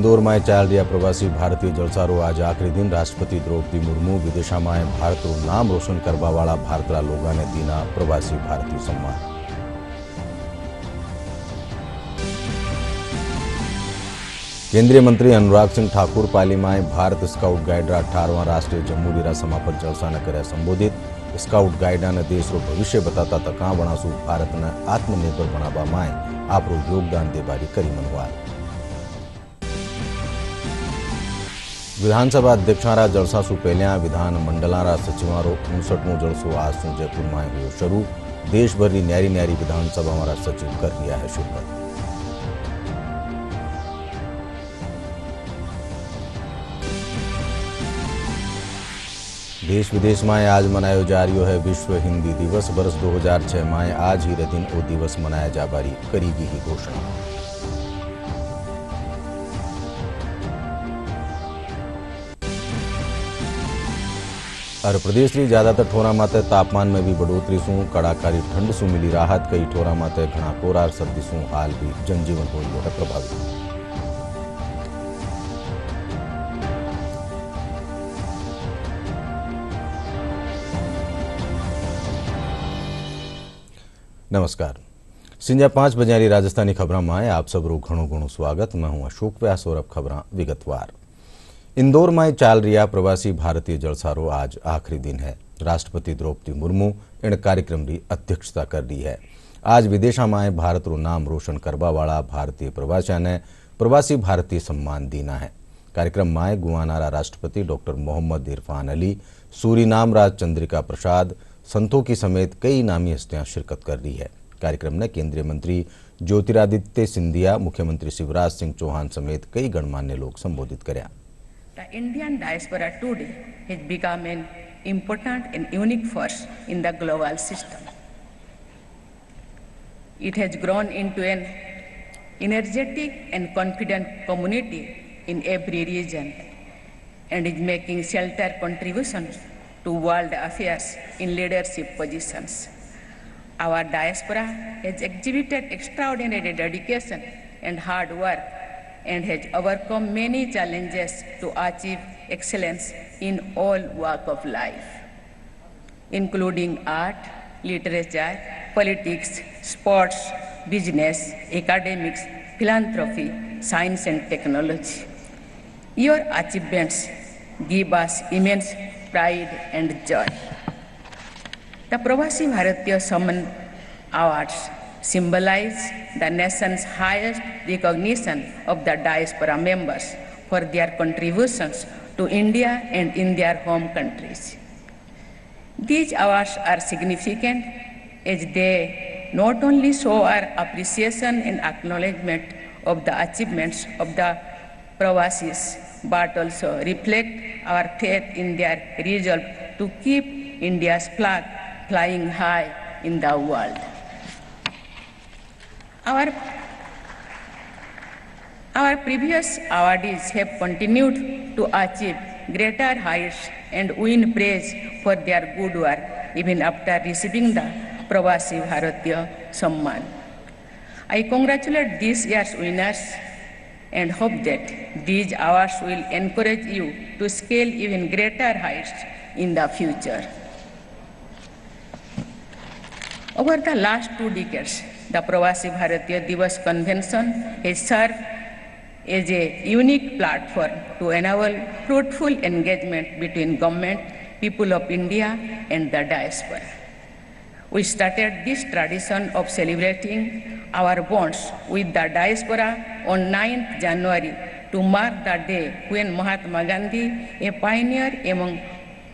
इंदौर में चाल रहा प्रवासी भारतीय जलसारो आज आखिरी दिन राष्ट्रपति द्रौपदी मुर्मू विदेशा में भारत नाम रोशन करवा वाला भारतरा लोगों ने दीना प्रवासी भारतीय सम्मान। केंद्रीय मंत्री अनुराग सिंह ठाकुर पाली में भारत स्काउट गाइड 18वां राष्ट्रीय जम्मूरी समापन जलसा ने कर्या संबोधित। स्काउट गाइड ने देश रो भविष्य बताता तका वणासु भारत ने आत्मनिर्भर बनावा में आपरो योगदान देवारी करी मनवार। विधानसभा अध्यक्षारा जलसा सु पहल्या विधान मंडलारा सचिवारो 59वां जलसो आज सु जयपुर में हुयो शुरू। देशभर की न्यारी न्यारी विधानसभा वाला सचिव कर रिया है शिरकत। देश विदेश में आज मनायो जा रही है विश्व हिंदी दिवस। वर्ष 2006 में आज ही दिन वो दिवस मनाया जा बारी करीगी ही घोषणा। और प्रदेश की ज्यादातर ठोरा माते तापमान में भी बढ़ोतरी सु कड़ाकारी ठंड सु मिली राहत। कई ठोरा माते घना कोरा सर्दी सु हाल भी जनजीवन हो है प्रभावित। नमस्कार। संजा 5 बजे राजस्थानी खबरों में आप सबरो घणो घणो स्वागत। मैं हूं अशोक व्यास और अब खबरां विगतवार। इंदौर में चाल रहा प्रवासी भारतीय जलसारो आज आखिरी दिन है। राष्ट्रपति द्रौपदी मुर्मू इन कार्यक्रम की अध्यक्षता कर रही है। आज विदेशा में भारत रो नाम रोशन करवा वाला भारतीय प्रवासियों ने प्रवासी भारतीय सम्मान दीना है। कार्यक्रम में गुआनारा राष्ट्रपति डॉक्टर मोहम्मद इरफान अली, सूरीनाम राज चंद्रिका प्रसाद, संतोखी समेत कई नामी हस्तियां शिरकत कर रही है। कार्यक्रम में केंद्रीय मंत्री ज्योतिरादित्य सिंधिया, मुख्यमंत्री शिवराज सिंह चौहान समेत कई गणमान्य लोग संबोधित कर्या। The Indian diaspora today has become an important and unique force in the global system. It has grown into an energetic and confident community in every region and is making shelter contributions to world affairs in leadership positions. Our diaspora has exhibited extraordinary dedication and hard work and has overcome many challenges to achieve excellence in all walks of life, including art, literature, politics, sports, business, academics, philanthropy, science and technology. Your achievements give us immense pride and joy. The Pravasi Bharatiya Samman Awards symbolize the nation's highest recognition of the diaspora members for their contributions to India and in their home countries. These awards are significant as they not only show our appreciation and acknowledgement of the achievements of the Pravasis, but also reflect our faith in their resolve to keep India's flag flying high in the world. Our previous awardees have continued to achieve greater heights and win praise for their good work even after receiving the Pravasi Bharatiya Samman. I congratulate this year's winners and hope that these awards will encourage you to scale even greater heights in the future. Over the last 2 decades, the Pravasi Bharatiya Divas Convention has served as a unique platform to enable fruitful engagement between government, people of India and the diaspora. We started this tradition of celebrating our bonds with the diaspora on 9th January to mark the day when Mahatma Gandhi, a pioneer among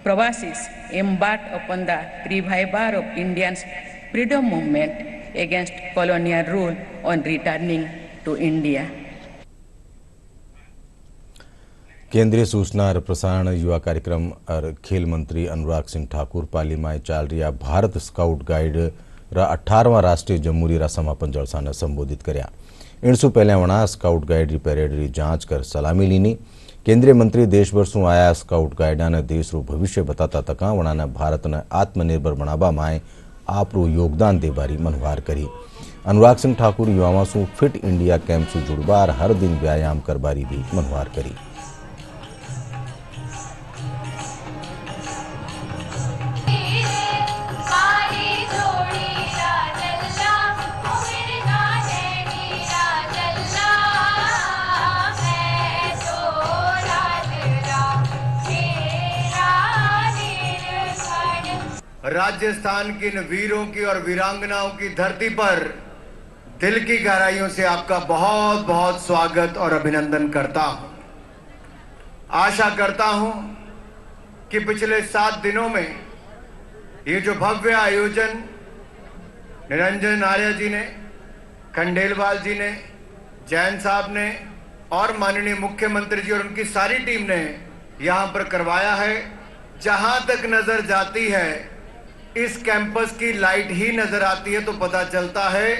Pravasis, embarked upon the revival of Indians' freedom movement against colonial rule on returning to India. केंद्रीय सूचना और प्रसारण, युवा कार्यक्रम और खेल मंत्री अनुराग सिंह ठाकुर पाली में चाल रहा भारत स्काउट गाइड 18वां राष्ट्रीय जम्मूरी समापन जलसा ने संबोधित कर्या। इनसु पहले वणा स्काउट गाइड री परेड री जांच कर सलामी लीनी। केंद्रीय मंत्री देशभर सु आया स्काउट गाइडा ने देश रो भविष्य बताता तका वणा ने भारत ने आत्मनिर्भर बनावा में आपरो योगदान दे बारी मनवार करी। अनुराग सिंह ठाकुर युवाओं से फिट इंडिया कैंप से जुड़बार हर दिन व्यायाम करबारी भी मनवार करी। राजस्थान की इन वीरों की और वीरांगनाओं की धरती पर दिल की गहराइयों से आपका बहुत बहुत स्वागत और अभिनंदन करता हूं। आशा करता हूं कि पिछले 7 दिनों में ये जो भव्य आयोजन निरंजन आर्य जी ने, खंडेलवाल जी ने, जैन साहब ने और माननीय मुख्यमंत्री जी और उनकी सारी टीम ने यहां पर करवाया है, जहां तक नजर जाती है इस कैंपस की लाइट ही नजर आती है तो पता चलता है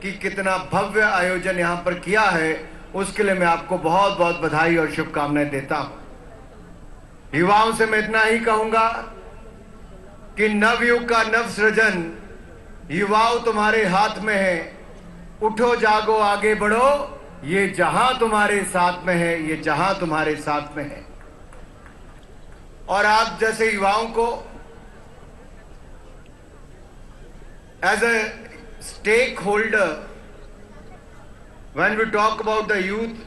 कि कितना भव्य आयोजन यहां पर किया है। उसके लिए मैं आपको बहुत बहुत बधाई और शुभकामनाएं देता हूं। युवाओं से मैं इतना ही कहूंगा कि नवयुग का नव सृजन युवाओं तुम्हारे हाथ में है। उठो जागो आगे बढ़ो, ये जहां तुम्हारे साथ में है, ये जहां तुम्हारे साथ में है। और आप जैसे युवाओं को as a stakeholder, when we talk about the youth,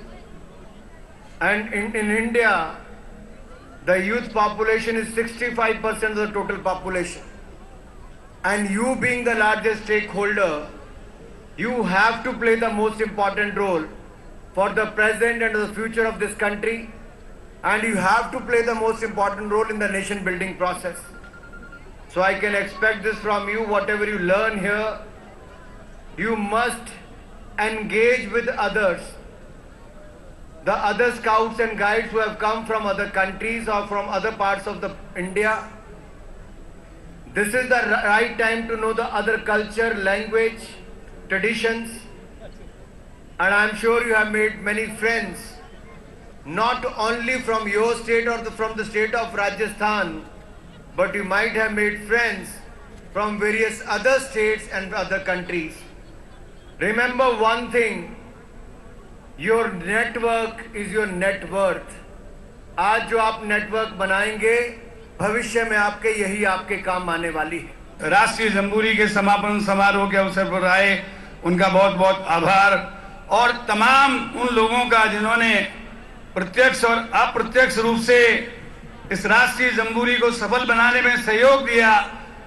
and in India, the youth population is 65% of the total population. And you being the largest stakeholder, you have to play the most important role for the present and the future of this country. And you have to play the most important role in the nation building process. So I can expect this from you. Whatever you learn here, you must engage with others. The other scouts and guides who have come from other countries or from other parts of the India. This is the right time to know the other culture, language, traditions. And I'm sure you have made many friends, not only from your state or from the state of Rajasthan, but you might have made friends from various other states and other countries. Remember one thing, your network is your net worth. आज जो आप network बनाएंगे, भविष्य में आपके यही आपके काम आने वाली है। राष्ट्रीय जम्बूरी के समापन समारोह के अवसर पर आए, उनका बहुत बहुत आभार। और तमाम उन लोगों का जिन्होंने प्रत्यक्ष और अप्रत्यक्ष रूप से इस राष्ट्रीय जम्बूरी को सफल बनाने में सहयोग दिया,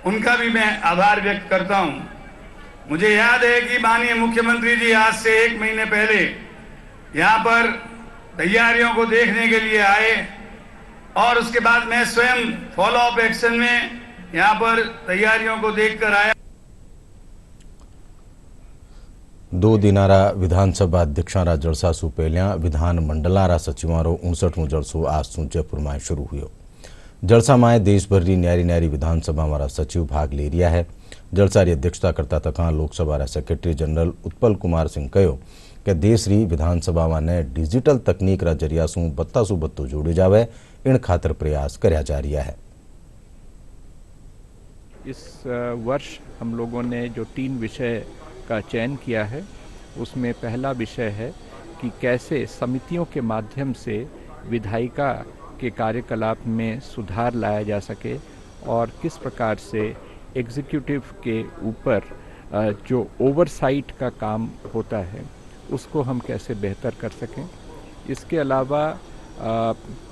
उनका भी मैं आभार व्यक्त करता हूं। मुझे याद है कि माननीय मुख्यमंत्री जी आज से 1 महीने पहले यहां पर तैयारियों को देखने के लिए आए और उसके बाद मैं स्वयं फॉलो अप एक्शन में यहां पर तैयारियों को देखकर आया। 2 दिनारा विधानसभा अध्यक्षारा जलसा सु पहलिया विधान मंडलारा सचिवारो 59मो जलसो आज सु जयपुर में शुरू हुयो। जलसा में देशभर की न्यारी न्यारी विधानसभा वाला सचिव भाग ले रहा है। जलसा की अध्यक्षता करता तका लोकसभा सेक्रेटरी जनरल उत्पल कुमार सिंह कहो कि देश री विधानसभा ने डिजिटल तकनीक रा जरिया सु बत्ता सु बत्तो जोड़ी जावे, इन खातर प्रयास करया जा रहा है। इस वर्ष हम लोगों ने जो 3 विषय का चयन किया है, उसमें पहला विषय है कि कैसे समितियों के माध्यम से विधायिका के कार्यकलाप में सुधार लाया जा सके और किस प्रकार से एग्जीक्यूटिव के ऊपर जो ओवरसाइट का काम होता है उसको हम कैसे बेहतर कर सकें। इसके अलावा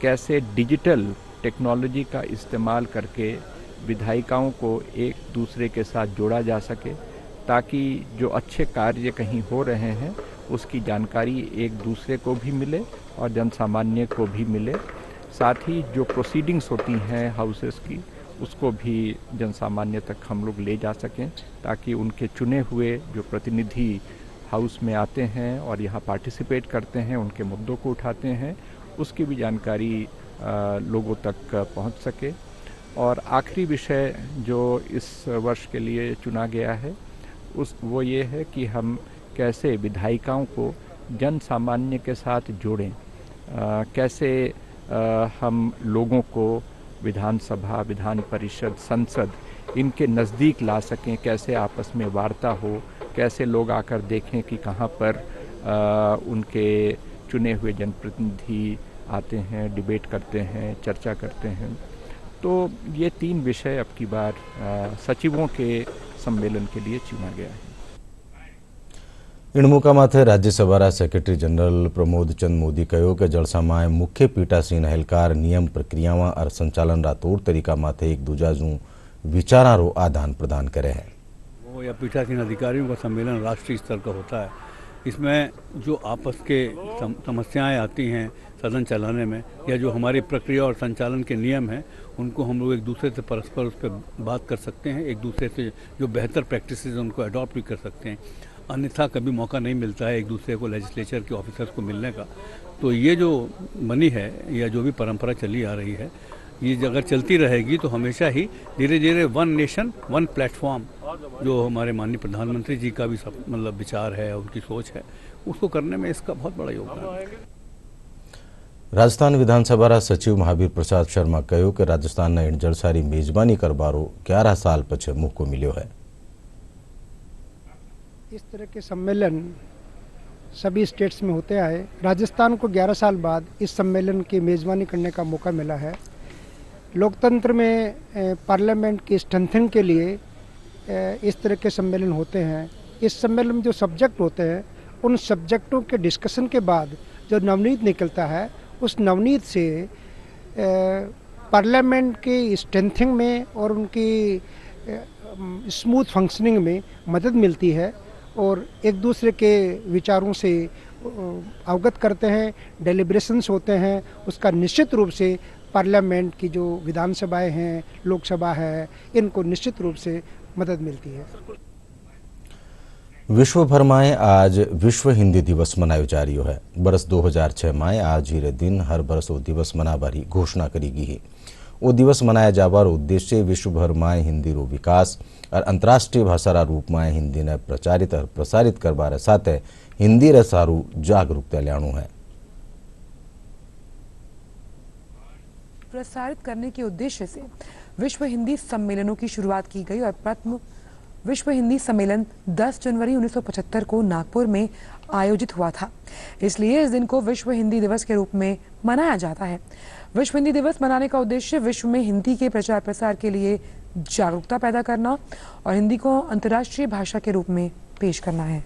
कैसे डिजिटल टेक्नोलॉजी का इस्तेमाल करके विधायिकाओं को एक दूसरे के साथ जोड़ा जा सके, ताकि जो अच्छे कार्य कहीं हो रहे हैं उसकी जानकारी एक दूसरे को भी मिले और जनसामान्य को भी मिले। साथ ही जो प्रोसीडिंग्स होती हैं हाउसेस की, उसको भी जनसामान्य तक हम लोग ले जा सकें, ताकि उनके चुने हुए जो प्रतिनिधि हाउस में आते हैं और यहाँ पार्टिसिपेट करते हैं, उनके मुद्दों को उठाते हैं, उसकी भी जानकारी लोगों तक पहुँच सके। और आखिरी विषय जो इस वर्ष के लिए चुना गया है वो ये है कि हम कैसे विधायिकाओं को जन सामान्य के साथ जोड़ें, कैसे हम लोगों को विधानसभा, विधान परिषद, संसद इनके नज़दीक ला सकें, कैसे आपस में वार्ता हो, कैसे लोग आकर देखें कि कहाँ पर उनके चुने हुए जनप्रतिनिधि आते हैं, डिबेट करते हैं, चर्चा करते हैं। तो ये 3 विषय अब की बार सचिवों के सम्मेलन के लिए चुना गया है। इणमुकामाथे राज्यसभा सेक्रेटरी जनरल प्रमोद चंद मोदी કહ્યું કે જળસામાં મુખ્ય પીઠાસીન અહેલકાર નિયમ પ્રક્રિયામાં और संचालन તોડ તરીકા માથે એક દૂજાનું વિચારારો આદાન પ્રદાન કરે है। वो या पीठासीन अधिकारियों का सम्मेलन राष्ट्रीय स्तर का होता है। इसमें जो आपस के समस्याएं आती हैं सदन चलाने में या जो हमारी प्रक्रिया और संचालन के नियम हैं उनको हम लोग एक दूसरे से परस्पर उस पर बात कर सकते हैं, एक दूसरे से जो बेहतर प्रैक्टिसेस हैं उनको अडॉप्ट भी कर सकते हैं। अन्यथा कभी मौका नहीं मिलता है एक दूसरे को लेजिस्लेचर के ऑफिसर्स को मिलने का। तो ये जो बनी है या जो भी परंपरा चली आ रही है ये अगर चलती रहेगी तो हमेशा ही धीरे धीरे वन नेशन वन प्लेटफॉर्म जो हमारे माननीय प्रधानमंत्री जी का भी सब मतलब विचार है, उनकी सोच है, उसको करने में इसका बहुत बड़ा योगदान है। राजस्थान विधानसभा सचिव महावीर प्रसाद शर्मा કહ્યું કે રાજસ્થાનના જળસારી મેજબાની કરવારો 11 साल પછી મોકો मिल्यो है। इस तरह के सम्मेलन सभी स्टेट्स में होते आए। राजस्थान को 11 साल बाद इस सम्मेलन की मेज़बानी करने का मौका मिला है। लोकतंत्र में पार्लियामेंट की स्ट्रेंथनिंग के लिए इस तरह के सम्मेलन होते हैं। इस सम्मेलन में जो सब्जेक्ट होते हैं उन सब्जेक्टों के डिस्कशन के बाद जो नवनीत निकलता है उस नवनीत से पार्लियामेंट की स्ट्रेंथनिंग में और उनकी स्मूथ फंक्शनिंग में मदद मिलती है और एक दूसरे के विचारों से अवगत करते हैं, डेलिब्रेशंस होते हैं। उसका निश्चित रूप से पार्लियामेंट की जो विधानसभाएं हैं, लोकसभा है, इनको निश्चित रूप से मदद मिलती है। विश्व भर में आज विश्व हिंदी दिवस मनायो जा रही है। बरस 2006 में आज ही दिन हर बरस वो दिवस मनावारी घोषणा करी गई है। वो दिवस मनाया जाबार उद्देश्य विश्व भर में हिंदी रो विकास और अंतर्राष्ट्रीय भाषा रा रूप में हिंदी ने प्रचारित और प्रसारित करवार साथ हिंदी रे सारू जागरूकता लाणु है। प्रसारित करने के उद्देश्य से विश्व हिंदी सम्मेलनों की शुरुआत की गई और प्रथम विश्व हिंदी सम्मेलन 10 जनवरी 1975 को नागपुर में आयोजित हुआ था। इसलिए इस दिन को विश्व हिंदी दिवस के रूप में मनाया जाता है। विश्व हिंदी दिवस मनाने का उद्देश्य विश्व में हिंदी के प्रचार प्रसार के लिए जागरूकता पैदा करना और हिंदी को अंतर्राष्ट्रीय भाषा के रूप में पेश करना है।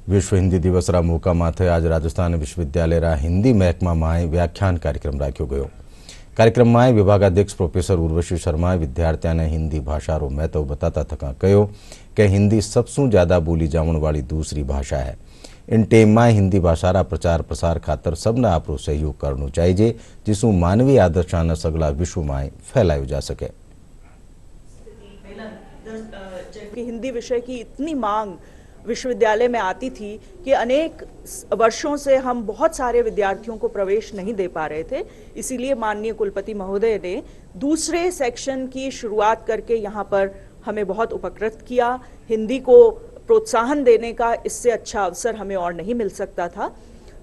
विश्व हिंदी दिवस रा मौका माथे आज राजस्थान विश्वविद्यालय रा हिंदी महकमा में व्याख्यान कार्यक्रम राख्यो गयो। कार्यक्रम में विभागाध्यक्ष प्रोफेसर उर्वशी शर्मा विद्यार्थियों ने हिंदी भाषा रो महत्व बताता थका कहो कि हिंदी सबसे ज्यादा बोली जावन वाली दूसरी भाषा है। इन टेम में हिंदी भाषा रा प्रचार प्रसार खातर सबने आपरो सहयोग करनो चाहिए जिसू मानवीय आदर्शाने सगला विश्व में फैलायो जा सके। हिंदी विषय की इतनी मांग विश्वविद्यालय में आती थी कि अनेक वर्षों से हम बहुत सारे विद्यार्थियों को प्रवेश नहीं दे पा रहे थे। इसीलिए माननीय कुलपति महोदय ने दूसरे सेक्शन की शुरुआत करके यहाँ पर हमें बहुत उपकृत किया। हिंदी को प्रोत्साहन देने का इससे अच्छा अवसर हमें और नहीं मिल सकता था।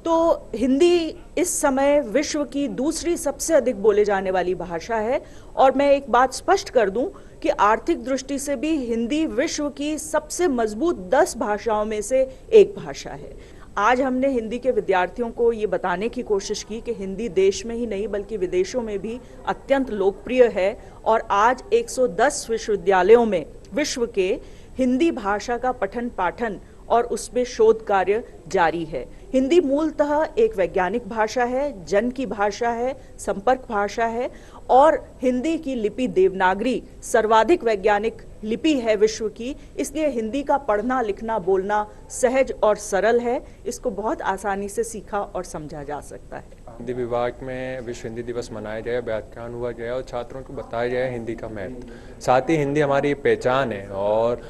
तो हिंदी इस समय विश्व की दूसरी सबसे अधिक बोले जाने वाली भाषा है और मैं एक बात स्पष्ट कर दूं कि आर्थिक दृष्टि से भी हिंदी विश्व की सबसे मजबूत 10 भाषाओं में से एक भाषा है। आज हमने हिंदी के विद्यार्थियों को ये बताने की कोशिश की कि हिंदी देश में ही नहीं बल्कि विदेशों में भी अत्यंत लोकप्रिय है और आज 110 विश्वविद्यालयों में विश्व के हिंदी भाषा का पठन पाठन और उसमें शोध कार्य जारी है। हिंदी मूलतः एक वैज्ञानिक भाषा है, जन की भाषा है, संपर्क भाषा है और हिंदी की लिपि देवनागरी सर्वाधिक वैज्ञानिक लिपि है विश्व की। इसलिए हिंदी का पढ़ना लिखना बोलना सहज और सरल है। इसको बहुत आसानी से सीखा और समझा जा सकता है। हिंदी विभाग में विश्व हिंदी दिवस मनाया जाए, व्याख्यान हुआ जाए और छात्रों को बताया जाए हिंदी का महत्व। साथ ही हिंदी हमारी पहचान है और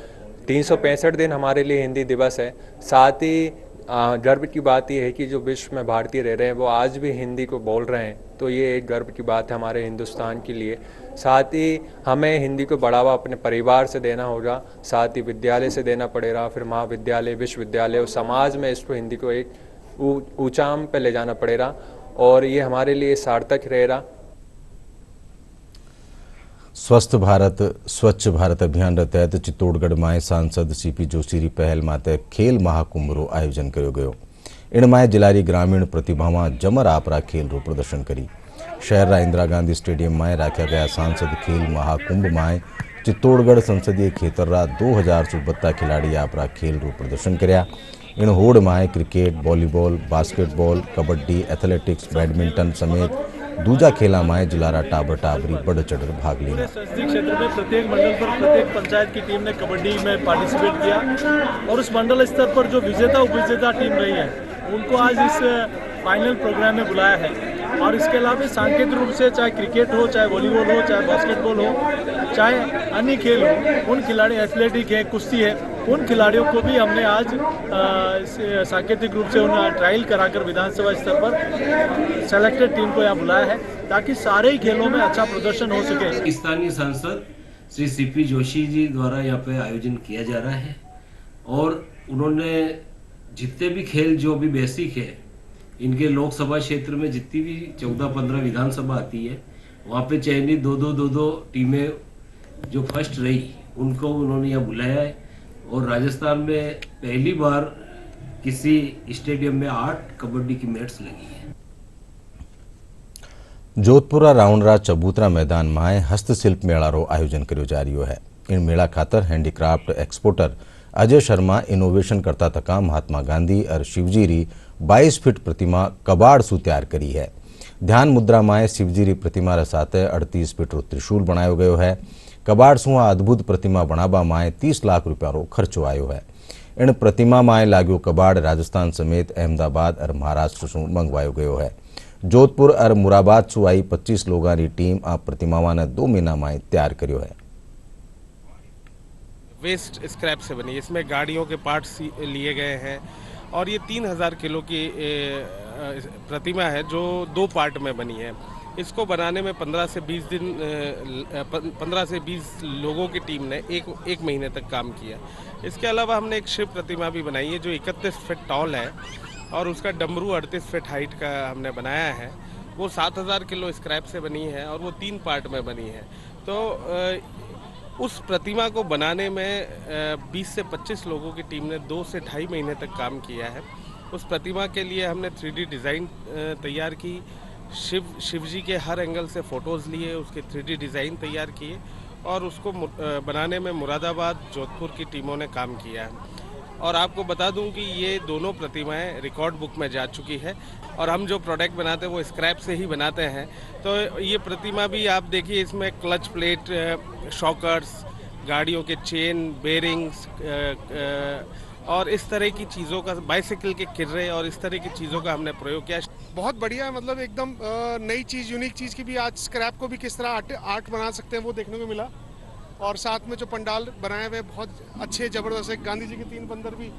365 दिन हमारे लिए हिंदी दिवस है। साथ ही गर्व की बात यह है कि जो विश्व में भारतीय रह रहे हैं वो आज भी हिंदी को बोल रहे हैं, तो ये एक गर्व की बात है हमारे हिंदुस्तान के लिए। साथ ही हमें हिंदी को बढ़ावा अपने परिवार से देना होगा, साथ ही विद्यालय से देना पड़ेगा, फिर महाविद्यालय, विश्वविद्यालय और समाज में इसको हिंदी को एक ऊंचाई पे ले जाना पड़ेगा और ये हमारे लिए सार्थक रहेगा। स्वस्थ भारत स्वच्छ भारत अभियान तहत चित्तौड़गढ़ में सांसद सीपी जोशी री पहल माते खेल महाकुंभ रो आयोजन किया गयो। इन में जिलारी ग्रामीण प्रतिभा में जमर आपरा खेल रो प्रदर्शन करी। शहर रा इंदिरा गांधी स्टेडियम में रखा गया सांसद खेल महाकुंभ में चित्तौड़गढ़ संसदीय क्षेत्र रा 2072 खिलाड़ी आपरा खेल रो प्रदर्शन कर्या। इन होड़ में cricket, volleyball, basketball, kabaddi, athletics, badminton समेत दूजा खेला में जिलारा टाबर टाबरी बढ़ चढ़ भाग लिया। संसदीय क्षेत्र में प्रत्येक मंडल पर प्रत्येक पंचायत की टीम ने कबड्डी में पार्टिसिपेट किया और उस मंडल स्तर पर जो विजेता उपविजेता टीम रही है उनको आज इस फाइनल प्रोग्राम में बुलाया है। और इसके अलावा सांकेतिक रूप से चाहे क्रिकेट हो, चाहे वॉलीबॉल हो, चाहे बास्केटबॉल हो, चाहे अन्य खेल हो, उन खिलाड़ी एथलेटिक है, कुश्ती है, उन खिलाड़ियों को भी हमने आज सांकेतिक रूप से उन्हें ट्रायल कराकर विधानसभा स्तर पर सेलेक्टेड टीम को यहाँ बुलाया है ताकि सारे ही खेलों में अच्छा प्रदर्शन हो सके। स्थानीय सांसद श्री सीपी जोशी जी द्वारा यहाँ पे आयोजन किया जा रहा है और उन्होंने जितने भी खेल जो भी बेसिक है इनके लोकसभा क्षेत्र में जितनी भी 14-15 विधानसभा आती है वहाँ पे चयनित दो टीमें जो फर्स्ट रही उनको उन्होंने यहाँ बुलाया है। और राजस्थान में पहली बार किसी स्टेडियम में 8 कबड्डी की मैच लगी है। जोधपुरा राउंडरा चबूतरा मैदान में हस्तशिल्प मेला रो आयोजन करो जा रही है। इन मेला खातर handicraft exporter Ajay Sharma innovation करता तका महात्मा गांधी और शिवजी री 22 फीट प्रतिमा कबाड़ सु तैयार करी है। ध्यान मुद्रा में शिवजी री प्रतिमा रे साथे 38 फीट रो त्रिशूल बनायो गयो है। कबाड़ सु अद्भुत प्रतिमा बनाबा में 30 लाख रुपया रो खर्चो आयो है। इन प्रतिमा में लागू कबाड़ राजस्थान समेत अहमदाबाद और महाराष्ट्र सु मंगवायो गयो है। जोधपुर और मुराबाद सु आई 25 लोगों की टीम आ प्रतिमा ने 2 महीना में तैयार करियो है। वेस्ट स्क्रैप से बनी, इसमें गाड़ियों के पार्ट्स लिए गए हैं और ये 3000 किलो की प्रतिमा है जो 2 पार्ट में बनी है। इसको बनाने में 15 से 20 लोगों की टीम ने एक महीने तक काम किया। इसके अलावा हमने एक शिव प्रतिमा भी बनाई है जो 31 फीट टॉल है और उसका डमरू 38 फीट हाइट का हमने बनाया है। वो 7000 किलो स्क्रैप से बनी है और वो 3 पार्ट में बनी है। तो उस प्रतिमा को बनाने में 20 से 25 लोगों की टीम ने 2 से 2.5 महीने तक काम किया है। उस प्रतिमा के लिए हमने 3D डिज़ाइन तैयार की, शिव जी के हर एंगल से फ़ोटोज़ लिए, उसके 3D डिज़ाइन तैयार किए और उसको बनाने में मुरादाबाद, जोधपुर की टीमों ने काम किया है। और आपको बता दूं कि ये दोनों प्रतिमाएं रिकॉर्ड बुक में जा चुकी है और हम जो प्रोडक्ट बनाते हैं वो स्क्रैप से ही बनाते हैं। तो ये प्रतिमा भी आप देखिए, इसमें क्लच प्लेट, शॉकर्स, गाड़ियों के चेन, बेरिंग्स और इस तरह की चीज़ों का, बाइसिकल के किर्रे और इस तरह की चीज़ों का हमने प्रयोग किया। बहुत बढ़िया, मतलब एकदम नई चीज़, यूनिक चीज़ की भी आज स्क्रैप को भी किस तरह आर्ट बना सकते हैं वो देखने को मिला। और साथ में जो पंडाल बनाए हुए बहुत अच्छे, ज़बरदस्त है। गांधी जी के 3 बंदर भी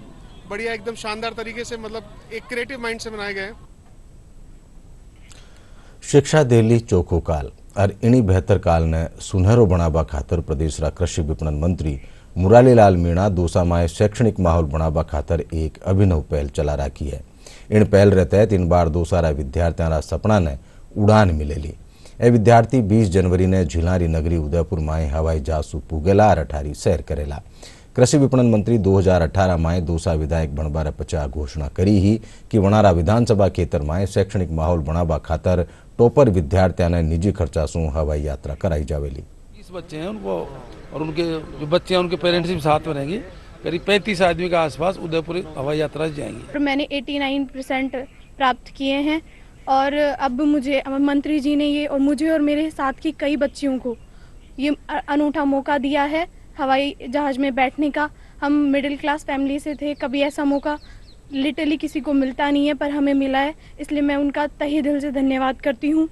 बढ़िया, एकदम शानदार तरीके से, मतलब एक क्रिएटिव माइंड से बनाए गए हैं। शिक्षा दिल्ली चोखो काल और इनी बेहतर काल ने सुनहरो बनाबा खातर प्रदेश रा कृषि विपणन मंत्री मुरारीलाल मीणा दोसा में शैक्षणिक माहौल बनाबा खातर एक अभिनव पहल चला रखी है। इन पहल रे तहत इन बार दोसारा विद्यार्थियों रा सपना ने उड़ान मिलेली। ए विद्यार्थी 20 जनवरी ने झिलारी नगरी उदयपुर में हवाई जहाज सु पुगेला और अठारी सैर करेला। कृषि विपणन मंत्री 2018 में दोसा विधायक बनबार पचा घोषणा करी ही कि वनारा विधानसभा क्षेत्र में शैक्षणिक माहौल बनाबा खातर टॉपर विद्यार्थियों ने निजी खर्चा सु हवाई यात्रा कराई जावेली। 20 बच्चे हैं उनको, और उनके जो बच्चे हैं उनके पेरेंट्स भी साथ में रहेंगे। करीब 35 आदमी के आसपास उदयपुर हवाई यात्रा जाएंगे। मैंने 89% प्राप्त किए हैं और अब मुझे मंत्री जी ने ये और मुझे और मेरे साथ की कई बच्चियों को ये अनूठा मौका दिया है हवाई जहाज़ में बैठने का। हम मिडिल क्लास फैमिली से थे, कभी ऐसा मौका लिटरली किसी को मिलता नहीं है, पर हमें मिला है, इसलिए मैं उनका तहे दिल से धन्यवाद करती हूँ।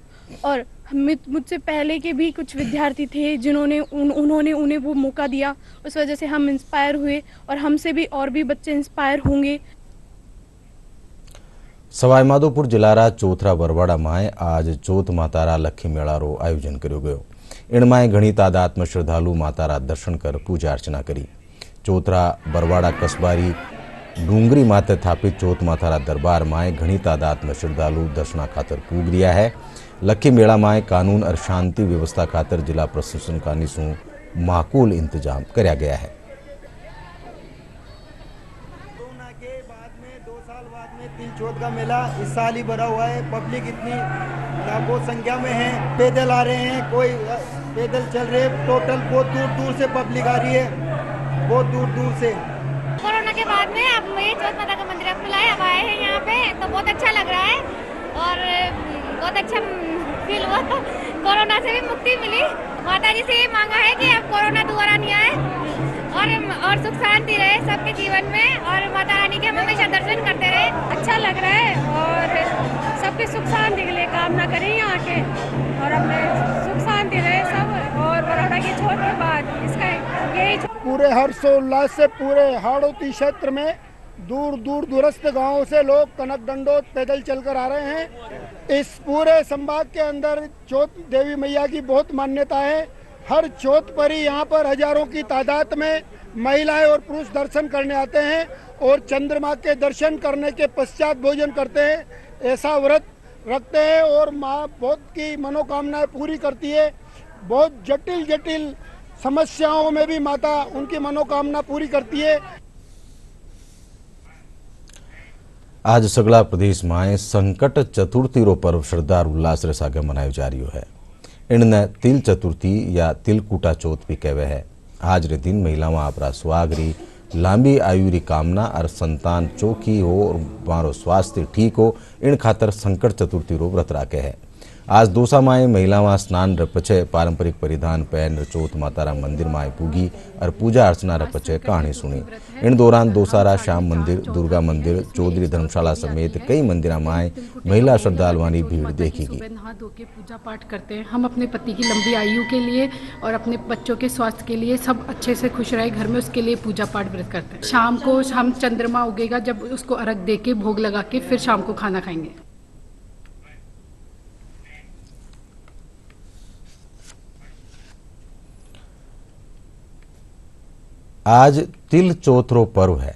और मुझसे पहले के भी कुछ विद्यार्थी थे जिन्होंने उन्होंने उन्हें वो मौका दिया, उस वजह से हम इंस्पायर हुए और हमसे भी और भी बच्चे इंस्पायर होंगे। सवाईमाधोपुर जिलारा चौथरा बरवाड़ा में आज चौथ मातारा लक्खी मेला रो आयोजन करो गयो। इनमें घनी तादाद में श्रद्धालु मातारा दर्शन कर पूजा अर्चना करी। चौथरा बरवाड़ा कस्बारी डूंगरी माथे थापित चोथ मातारा दरबार में घनी तादाद में श्रद्धालु दर्शना खातर पूग रहा है। लखी मेला में कानून और शांति व्यवस्था खातर जिला प्रशासन का निशु माकूल इंतजाम कराया गया है। कोरोना के बाद में 2 साल बाद में तिलचोट का मेला इस साल ही भरा हुआ है। पब्लिक इतनी बहुत संख्या में है, पैदल आ रहे हैं, कोई पैदल चल रहे हैं। टोटल बहुत दूर दूर से पब्लिक आ रही है, बहुत दूर दूर से। कोरोना के बाद में अब ये चौथ माता का मंदिर खुला है, अब आए हैं यहाँ पे तो बहुत अच्छा लग रहा है और बहुत अच्छा फील हुआ। कोरोना से भी मुक्ति मिली। माता जी से ये मांगा है कि अब कोरोना दोबारा नहीं आए और सुख शांति रहे सबके जीवन में और माता रानी के हम हमेशा दर्शन करते रहे। अच्छा लग रहा है और सबके सुख शांति के लिए कामना करें यहाँ के और अपने सुख शांति रहे सब। और कोरोना की छोड़ के बाद इसका यही पूरे हर्षोल्लास से पूरे हाड़ौती क्षेत्र में दूर दूर दूरस्थ गांवों से लोग कनक दंडोत पैदल चलकर आ रहे हैं। इस पूरे संभाग के अंदर चौथ देवी मैया की बहुत मान्यता है। हर चौथ पर ही यहाँ पर हजारों की तादाद में महिलाएं और पुरुष दर्शन करने आते हैं और चंद्रमा के दर्शन करने के पश्चात भोजन करते हैं। ऐसा व्रत रखते हैं और माँ बहुत की मनोकामनाएं पूरी करती है। बहुत जटिल जटिल समस्याओं में भी माता उनकी मनोकामना पूरी करती है। आज सगला प्रदेश में संकट चतुर्थी रो पर्व श्रद्धा और उल्लास रे सागे मनायो जा रही है। इनने तिल चतुर्थी या तिलकूटा चौथ भी कहवे है। आज रे दिन महिलाओं आपरा सुहागरी लांबी आयु री कामना और संतान चौकी हो और मारो स्वास्थ्य ठीक हो इन खातर संकट चतुर्थी रो व्रत राखे है। आज दोसा माए महिलावां स्नान रपचे पारंपरिक परिधान पहन चौथ मातारा मंदिर माए पूगी और पूजा अर्चना रपचे कहानी सुनी। इन दौरान दोसारा श्याम मंदिर, दुर्गा मंदिर, चौधरी धर्मशाला समेत कई मंदिर माए महिला श्रद्धालुओं भीड़ देखेगी। नहा धो के पूजा पाठ करते हैं। हम अपने पति की लंबी आयु के लिए और अपने बच्चों के स्वास्थ्य के लिए सब अच्छे से खुश रहे घर में, उसके लिए पूजा पाठ व्रत करते हैं। शाम को हम चंद्रमा उगेगा जब उसको अर्घ दे के भोग लगा के फिर शाम को खाना खाएंगे। आज तिल चौथरो पर्व है।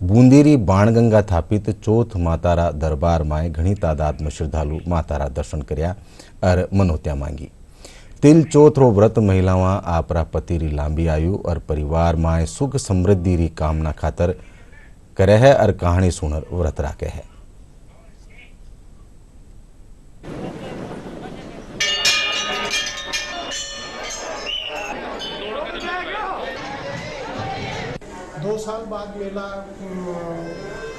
बूंदीरी बाणगंगा थापित चौथ मातारा दरबार में घनी तादाद में श्रद्धालु मातारा दर्शन कर्या और मनोत्या मांगी। तिल चौथरो व्रत महिलाओं आपरा पति री लांबी आयु और परिवार में सुख समृद्धि री कामना खातर करे है और कहानी सुनर व्रत राखे है। दो साल बाद मेला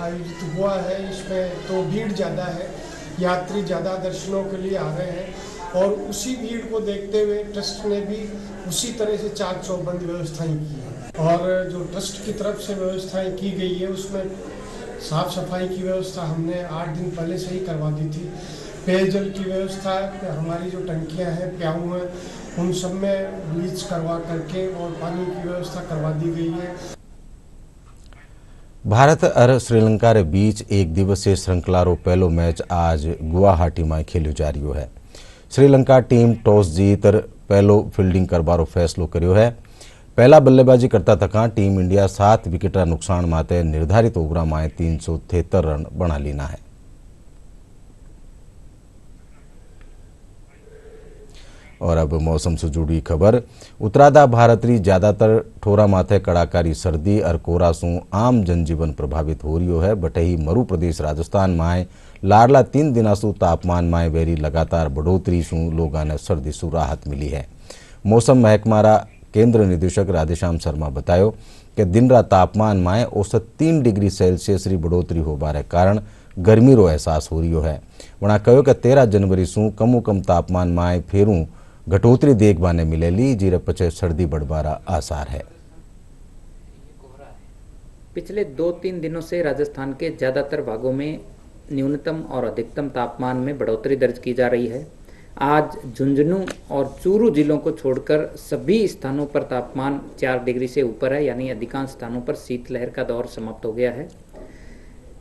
आयोजित हुआ है। इसमें तो भीड़ ज़्यादा है, यात्री ज़्यादा दर्शनों के लिए आ रहे हैं और उसी भीड़ को देखते हुए ट्रस्ट ने भी उसी तरह से चाक चौबंद व्यवस्थाएं की है। और जो ट्रस्ट की तरफ से व्यवस्थाएं की गई है उसमें साफ सफाई की व्यवस्था हमने 8 दिन पहले से ही करवा दी थी। पेयजल की व्यवस्था, हमारी जो टंकियाँ हैं, प्याऊ हैं, उन सब में ब्लीच करवा करके और पानी की व्यवस्था करवा दी गई है। भारत और श्रीलंका रे बीच एक दिवसीय श्रृंखला रो पहलो मैच आज गुवाहाटी में खेलो जा रही है। श्रीलंका टीम टॉस जीत पहलो फील्डिंग करबारो फैसलो कर्यो है। पहला बल्लेबाजी करता तका टीम इंडिया 7 विकेट नुकसान माते निर्धारित ओवरा में 373 रन बना लीना है। और अब मौसम से जुड़ी खबर। उत्तराधा भारत री ज्यादातर ठोरा माथे कड़ाकारी सर्दी और कोहरा सु आम जनजीवन प्रभावित हो रही है। बटही मरु प्रदेश राजस्थान में लाडला 3 दिना सु तापमान में वेरी लगातार बढ़ोतरी सु लोगों ने सर्दी सु राहत मिली है। मौसम महकमारा केंद्र निदेशक राधेश्याम शर्मा बतायो कि दिन रात तापमान में औसत 3 डिग्री सेल्सियस री बढ़ोतरी होबारे कारण गर्मी रो एहसास हो रही है। वणा कहो कि 13 जनवरी सु कमो कम तापमान में फेरू घटोतरी देखबाने मिलेली, जीरे पचे सर्दी बढ़बारा आसार है। पिछले 2-3 दिनों से राजस्थान के ज़्यादातर भागों में न्यूनतम और अधिकतम तापमान में बढ़ोतरी दर्ज की जा रही है। आज झुंझुनू और चूरू जिलों को छोड़कर सभी स्थानों पर तापमान 4 डिग्री से ऊपर है, यानी अधिकांश स्थानों पर शीतलहर का दौर समाप्त हो गया है।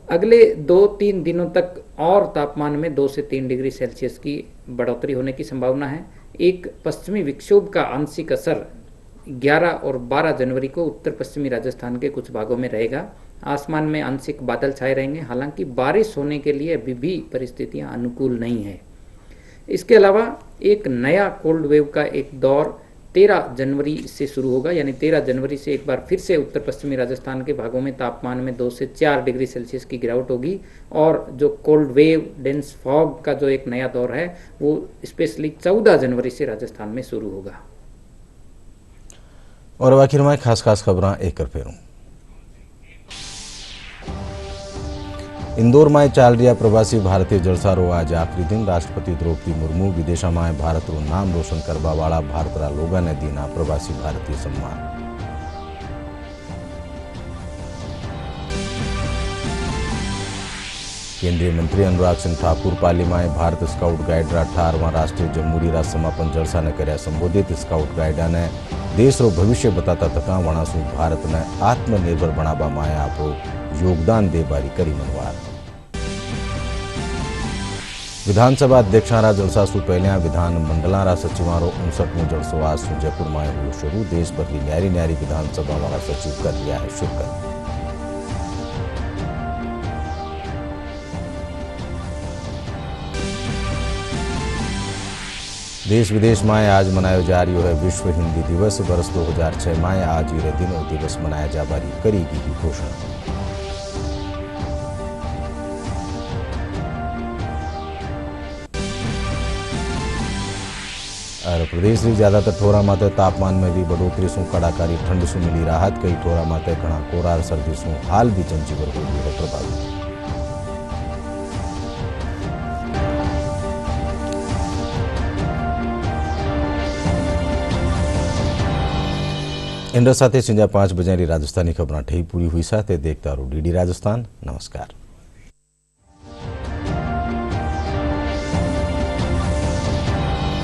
अगले 2-3 दिनों तक और तापमान में 2 से 3 डिग्री सेल्सियस की बढ़ोतरी होने की संभावना है। एक पश्चिमी विक्षोभ का आंशिक असर 11 और 12 जनवरी को उत्तर पश्चिमी राजस्थान के कुछ भागों में रहेगा आसमान में आंशिक बादल छाए रहेंगे, हालांकि बारिश होने के लिए अभी भी परिस्थितियां अनुकूल नहीं है। इसके अलावा एक नया कोल्ड वेव का एक दौर 13 जनवरी से शुरू होगा, यानी 13 जनवरी से एक बार फिर से उत्तर पश्चिमी राजस्थान के भागों में तापमान में 2 से 4 डिग्री सेल्सियस की गिरावट होगी और जो कोल्ड वेव डेंस फॉग का जो एक नया दौर है वो स्पेशली 14 जनवरी से राजस्थान में शुरू होगा। और अब आखिर में खास खबरां एक कर फेरूं। इंदौर में चाल रहा प्रवासी भारतीय जलसारो आज आखिरी दिन राष्ट्रपति द्रौपदी मुर्मू विदेश में भारत रो नाम रोशन करवा वाला भारतरा लोगा ने दीना प्रवासी भारतीय सम्मान। केंद्रीय मंत्री अनुराग सिंह ठाकुर पाली में भारत स्काउट गाइड 18वां राष्ट्रीय जमहूरी राज समापन जलसा ने कर्या संबोधित। स्काउट गाइड ने देश रो भविष्य बताता तका वणासु भारत ने आत्मनिर्भर बनावा में आपरो योगदान दे बारी करी मनवार। विधानसभा अध्यक्षारा जलसा सु पहले विधान मंडलारा सचिवारो 59वां जलसो आज जयपुर में हुआ शुरू। देश भर की न्यारी न्यारी विधानसभा वाला सचिव कर लिया है शिरकत। देश विदेश में आज मनाया जा रही है विश्व हिंदी दिवस। वर्ष 2006 में आज ये दिन और दिवस मनाया जा बारी करेगी की घोषणा। और प्रदेश की ज्यादातर ठोरा माते तापमान में भी बढ़ोतरी सु कड़ाकारी ठंड सु मिली राहत। कई ठोरा माते घना कोरा और सर्दी सु हाल भी जनजीवन हो गई है प्रभावित। इंडर साथे संजा 5 बजे राजस्थानी खबर ठही पूरी हुई साथे देखता रहो DD राजस्थान। नमस्कार।